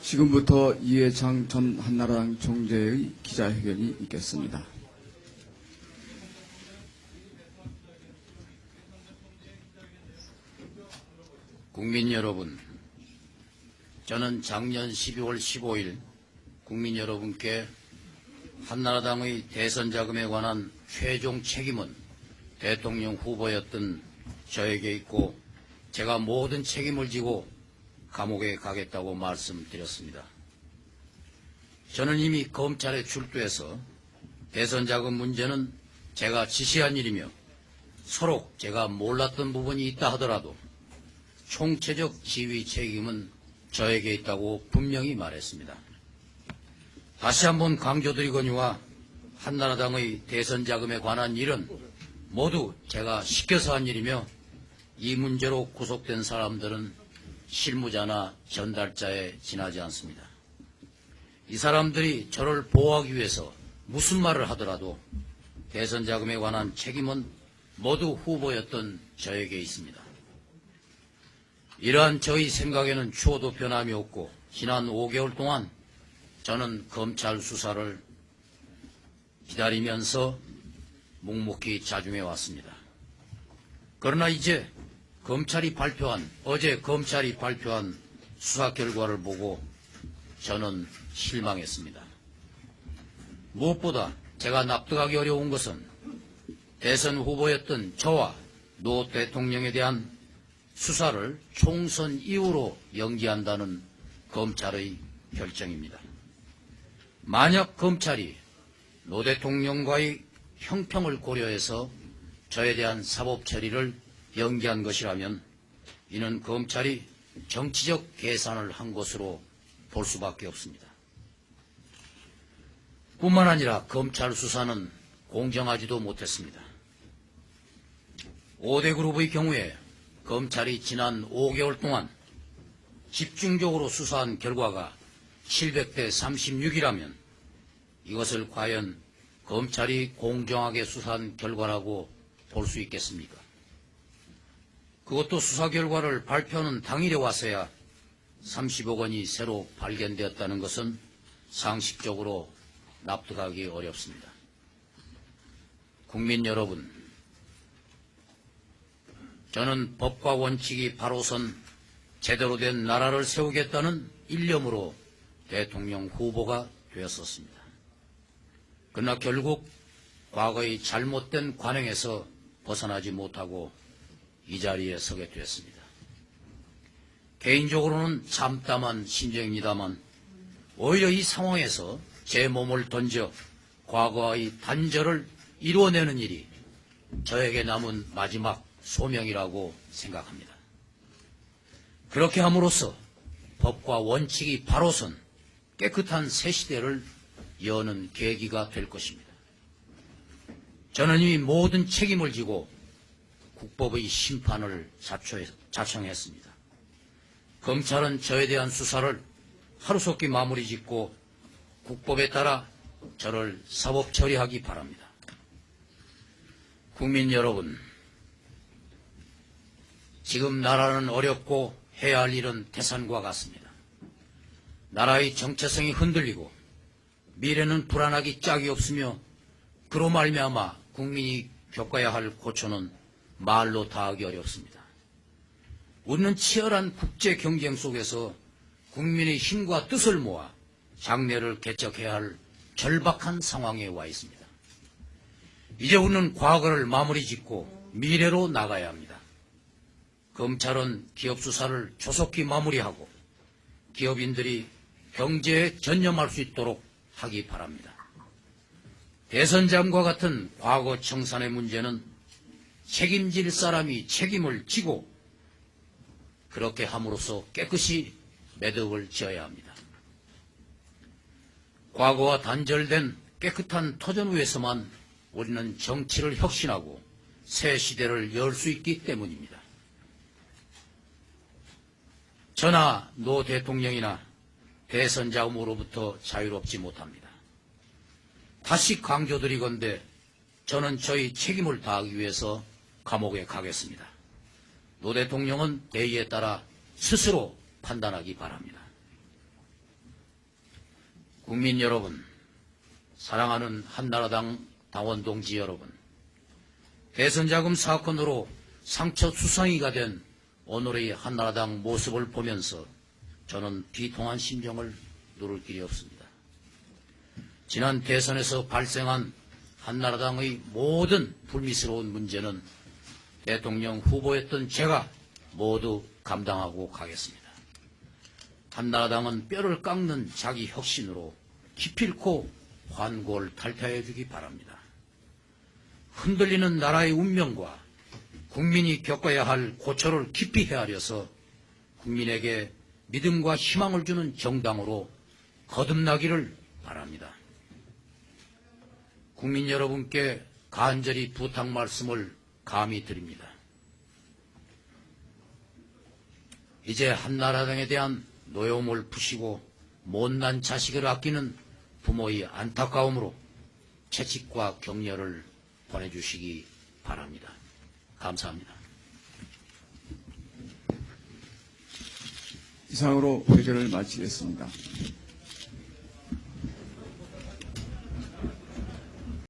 지금부터 이해창 전 한나라당 총재의 기자회견이 있겠습니다. 국민 여러분, 저는 작년 12월 15일 국민 여러분께 한나라당의 대선 자금에 관한 최종 책임은 대통령 후보였던 저에게 있고 제가 모든 책임을 지고 감옥에 가겠다고 말씀드렸습니다. 저는 이미 검찰에 출두해서 대선 자금 문제는 제가 지시한 일이며 서로 제가 몰랐던 부분이 있다 하더라도 총체적 지휘 책임은 저에게 있다고 분명히 말했습니다. 다시 한번 강조드리거니와 한나라당의 대선 자금에 관한 일은 모두 제가 시켜서 한 일이며 이 문제로 구속된 사람들은 실무자나 전달자에 지나지 않습니다. 이 사람들이 저를 보호하기 위해서 무슨 말을 하더라도 대선 자금에 관한 책임은 모두 후보였던 저에게 있습니다. 이러한 저희 생각에는 추호도 변함이 없고 지난 5개월 동안 저는 검찰 수사를 기다리면서 묵묵히 자중해 왔습니다. 그러나 이제 어제 검찰이 발표한 수사 결과를 보고 저는 실망했습니다. 무엇보다 제가 납득하기 어려운 것은 대선 후보였던 저와 노 대통령에 대한 수사를 총선 이후로 연기한다는 검찰의 결정입니다. 만약 검찰이 노 대통령과의 형평을 고려해서 저에 대한 사법 처리를 연기한 것이라면 이는 검찰이 정치적 계산을 한 것으로 볼 수밖에 없습니다. 뿐만 아니라 검찰 수사는 공정하지도 못했습니다. 5대 그룹의 경우에 검찰이 지난 5개월 동안 집중적으로 수사한 결과가 700대 36이라면 이것을 과연 검찰이 공정하게 수사한 결과라고 볼 수 있겠습니까? 그것도 수사 결과를 발표하는 당일에 와서야 30억 원이 새로 발견되었다는 것은 상식적으로 납득하기 어렵습니다. 국민 여러분, 저는 법과 원칙이 바로선 제대로 된 나라를 세우겠다는 일념으로 대통령 후보가 되었었습니다. 그러나 결국 과거의 잘못된 관행에서 벗어나지 못하고 이 자리에 서게 되었습니다. 개인적으로는 참담한 심정입니다만 오히려 이 상황에서 제 몸을 던져 과거의 단절을 이루어내는 일이 저에게 남은 마지막 소명이라고 생각합니다. 그렇게 함으로써 법과 원칙이 바로선 깨끗한 새 시대를 여는 계기가 될 것입니다. 저는 이미 모든 책임을 지고 국법의 심판을 자청했습니다. 검찰은 저에 대한 수사를 하루속히 마무리 짓고 국법에 따라 저를 사법 처리하기 바랍니다. 국민 여러분, 지금 나라는 어렵고 해야 할 일은 태산과 같습니다. 나라의 정체성이 흔들리고 미래는 불안하기 짝이 없으며 그로 말미암아 국민이 겪어야 할 고초는 말로 다하기 어렵습니다. 우리는 치열한 국제 경쟁 속에서 국민의 힘과 뜻을 모아 장래를 개척해야 할 절박한 상황에 와 있습니다. 이제 우리는 과거를 마무리 짓고 미래로 나가야 합니다. 검찰은 기업 수사를 조속히 마무리하고 기업인들이 경제에 전념할 수 있도록 하기 바랍니다. 대선장과 같은 과거 청산의 문제는 책임질 사람이 책임을 지고 그렇게 함으로써 깨끗이 매듭을 지어야 합니다. 과거와 단절된 깨끗한 터전 위에서만 우리는 정치를 혁신하고 새 시대를 열 수 있기 때문입니다. 저나 노 대통령이나 대선 자금으로부터 자유롭지 못합니다. 다시 강조드리건대 저는 저희 책임을 다하기 위해서 감옥에 가겠습니다. 노 대통령은 대의에 따라 스스로 판단하기 바랍니다. 국민 여러분, 사랑하는 한나라당 당원 동지 여러분, 대선자금 사건으로 상처 수성이가 된 오늘의 한나라당 모습을 보면서 저는 비통한 심정을 누를 길이 없습니다. 지난 대선에서 발생한 한나라당의 모든 불미스러운 문제는 대통령 후보였던 제가 모두 감당하고 가겠습니다. 한나라당은 뼈를 깎는 자기 혁신으로 기필코 환골 탈퇴해 주기 바랍니다. 흔들리는 나라의 운명과 국민이 겪어야 할 고초를 깊이 헤아려서 국민에게 믿음과 희망을 주는 정당으로 거듭나기를 바랍니다. 국민 여러분께 간절히 부탁 말씀을 감히 드립니다. 이제 한나라당에 대한 노여움을 푸시고 못난 자식을 아끼는 부모의 안타까움으로 채찍과 격려를 보내주시기 바랍니다. 감사합니다. 이상으로 회견을 마치겠습니다.